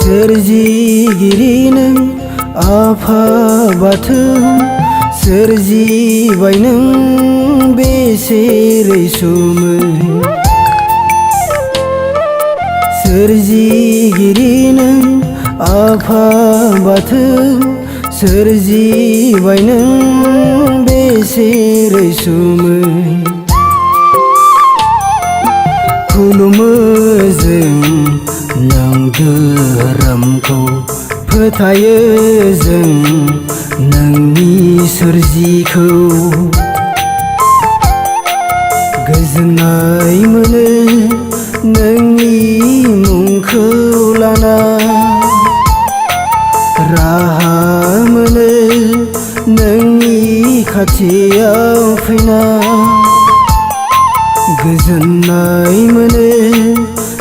सोरजिगिरि नों आफा बाथौ सोरजिबाय नों बेसे रैसुमै सोरजिगिरि नों आफा बाथौ सोरजिबाय नों बेसे रैसुमै खुलुमो जों नों धोरोमखौ फोथायो जों नोंनि सोरजिखौ गोजोननाय मोनो नोंनि मुंखौ लाना राहा मोनो नोंनि खाथियाव फैना गोजोननाय मोनो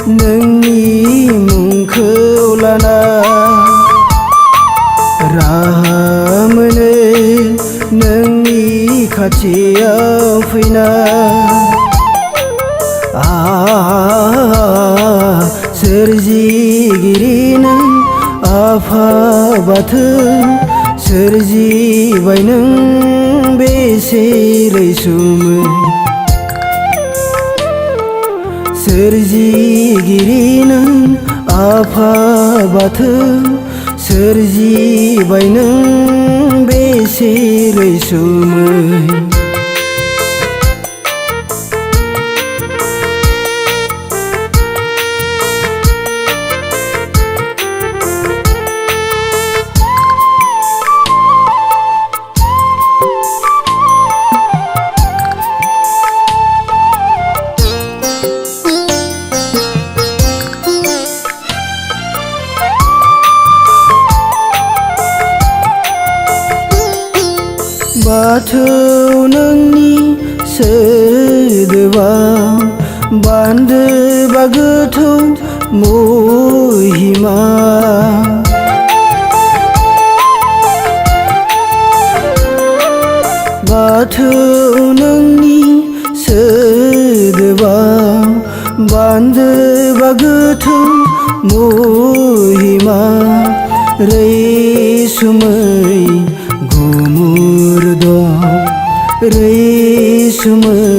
नोंनि मुंखौ लाना राहा मोनो नोंनि खाथियाव फैना सोरजिगिरि नों आफा बाथौ सोरजिबाय नों बेसे रैसुमै सोरजिगिरि नों आफा बाथौ सोरजिबाय नों बेसे रैसुमै बाथौ नोंनि सोदोबाव बान्दोबा गोथौ महिमा बाथौ नोंनि सोदोबाव बान्दोबा गोथौ महिमा रैसुमै गुमुर दं रैसुमै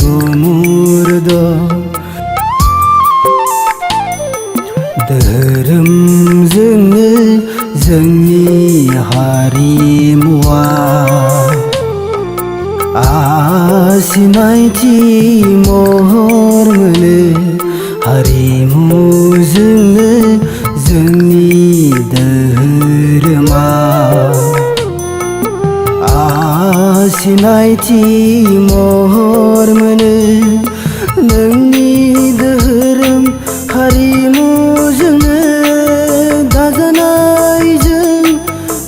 गुमुर दं धोरोमजोंनो जोंनि हारिमुआ सिनायथि महर मोनो हारिमुजोंनो जोंनि धोरोमा सिनायथि महर मोनो नोंनि धोरोम हारिमुजोंनो दाजानाय जों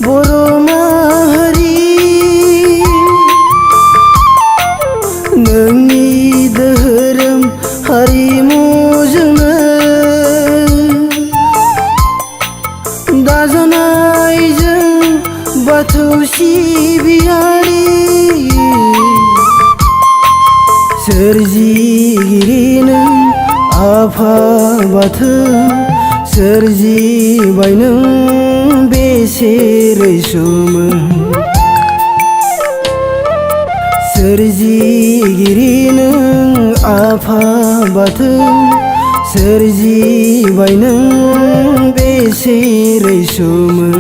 बर' माहारि नोंनि धोरोम हारिमुजोंनो दाजानाय जों बाथौ सिबियारि सोरजिगिरि नों आफा बाथौ सोरजिबाय नों बेसे रैसुमै सोरजिगिरि नों आफा बाथौ सोरजिबाय नों बेसे रैसुमै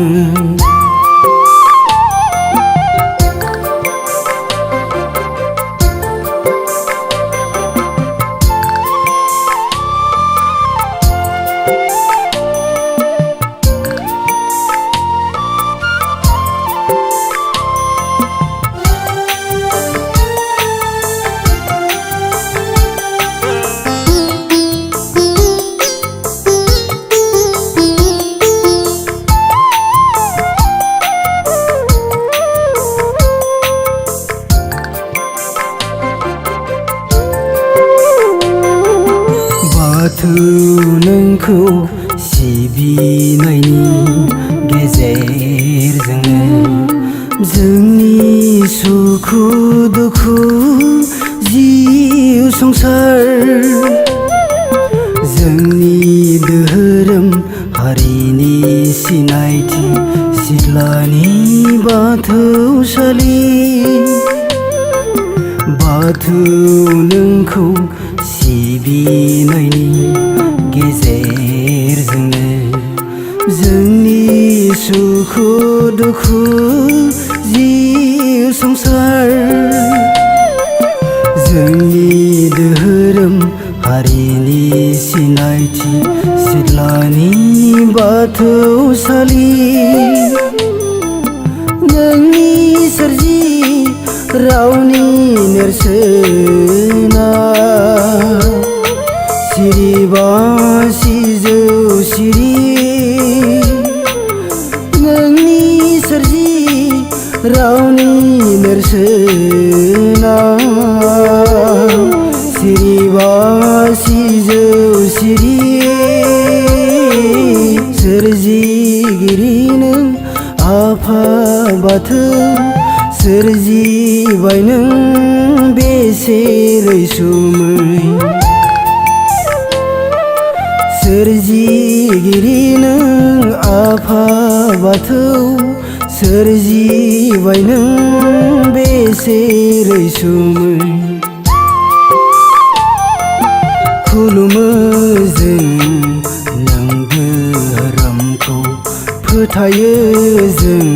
बाथौ नोंखौ सिबिनायनि गेजेरजोंनो जोंनि सुखु दुखु जिउ संसार जोंनि धोरोम हारिनि सिनायथि सिथ्लानि बाथौसालि बाथौ नोंखौ सिबिनायनि गेजेरजोंनो जोंनि सुखु दुखु जिउ संसार जोंनि धोरोम हारिनि सिनायथि सिथ्लानि बाथौसालि नोंनि सोरजि रावनि नेरसोना सिरिबा सिजौ सिरि नोंनि सोरजि रावनि नेरसोना सिरिबा सिजौ सिरि सोरजिगिरि नों आफा बाथौ सोरजिबाय नों बेसे रैसुमै सोरजिगिरि नों आफा बाथौ सोरजिबाय नों बेसे रैसुमै खुलुमो जों नों धोरोमखौ फोथायो जों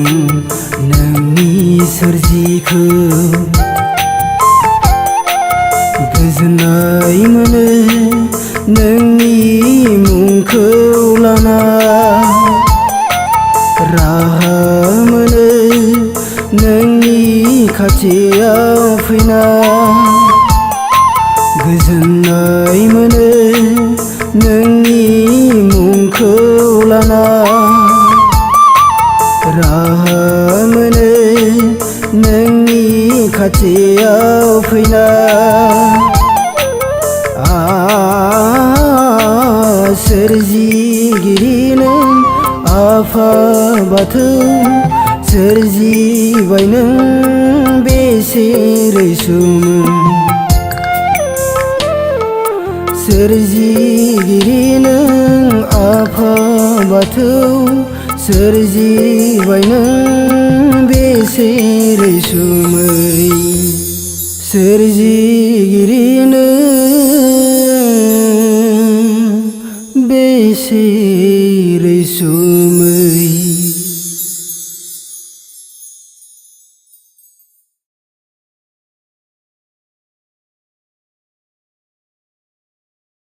नोंनि सोरजिखौ गोजोननाय मोनो नोंनि मुंखौ लाना राहा मोनो नोंनि खाथियाव फैना गोजोननाय मोनो नोंनि मुंखौ लाना राहा मोनो नोंनि खाथियाव फैना सोरजिगिरि नों आफा बाथौ सोरजिबाय नों बेसे रैसुमै सोरजिगिरि नों आफा बाथौ सोरजिबाय नों बेसे रैसुमै सोरजिगिरि नों बेसे रैसुमै।